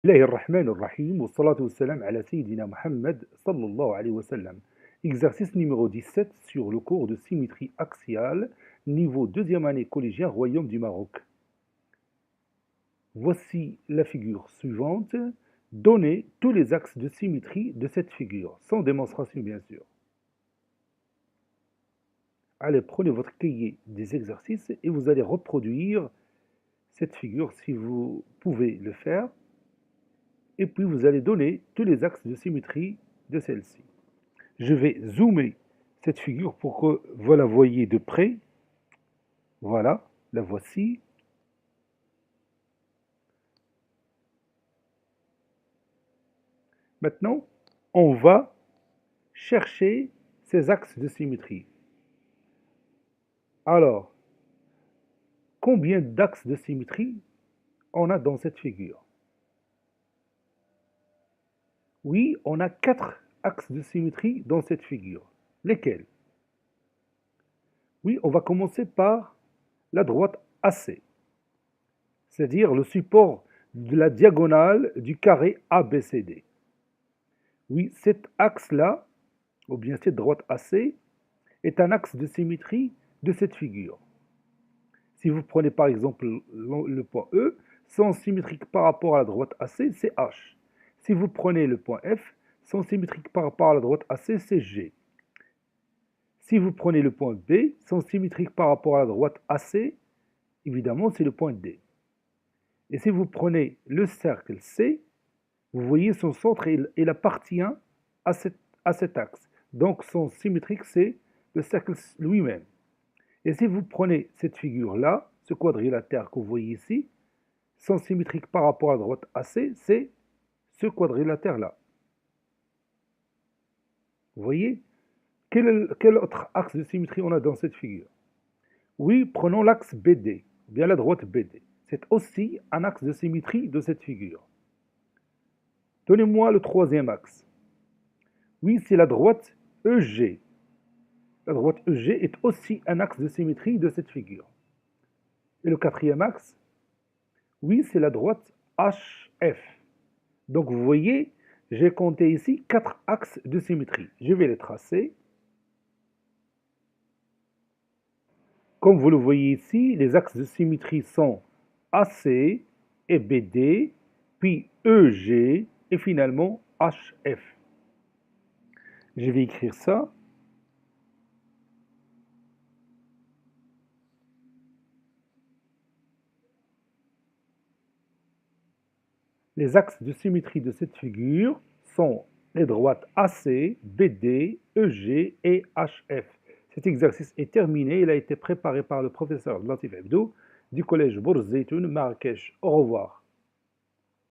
الله الرحمن الرحيم والصلاة والسلام على Sayyidina Muhammad sallallahu alayhi wa sallam. Exercice numéro 17 sur le cours de symétrie axiale, niveau deuxième année collégien Royaume du Maroc. Voici la figure suivante. Donnez tous les axes de symétrie de cette figure, sans démonstration bien sûr. Allez, prenez votre cahier des exercices et vous allez reproduire cette figure si vous pouvez le faire. Et puis vous allez donner tous les axes de symétrie de celle-ci. Je vais zoomer cette figure pour que vous la voyez de près. Voilà, la voici. Maintenant, on va chercher ces axes de symétrie. Alors, combien d'axes de symétrie on a dans cette figure? Oui, on a 4 axes de symétrie dans cette figure. Lesquels? Oui, on va commencer par la droite AC, c'est-à-dire le support de la diagonale du carré ABCD. Oui, cet axe-là, ou bien cette droite AC, est un axe de symétrie de cette figure. Si vous prenez par exemple le point E, son symétrique par rapport à la droite AC, c'est H. Si vous prenez le point F, son symétrique par rapport à la droite AC, c'est G. Si vous prenez le point B, son symétrique par rapport à la droite AC, évidemment, c'est le point D. Et si vous prenez le cercle C, vous voyez son centre, il appartient à cet axe. Donc son symétrique, c'est le cercle lui-même. Et si vous prenez cette figure-là, ce quadrilatère que vous voyez ici, son symétrique par rapport à la droite AC, c'est ce quadrilatère-là. Vous voyez? Quel autre axe de symétrie on a dans cette figure? Oui, prenons l'axe BD, bien la droite BD. C'est aussi un axe de symétrie de cette figure. Donnez-moi le troisième axe. Oui, c'est la droite EG. La droite EG est aussi un axe de symétrie de cette figure. Et le quatrième axe, oui, c'est la droite HF. Donc vous voyez, j'ai compté ici 4 axes de symétrie. Je vais les tracer. Comme vous le voyez ici, les axes de symétrie sont AC et BD, puis EG et finalement HF. Je vais écrire ça. Les axes de symétrie de cette figure sont les droites AC, BD, EG et HF. Cet exercice est terminé. Il a été préparé par le professeur Latif Hebdo du collège Bourz Zeytoun, Marrakech. Au revoir.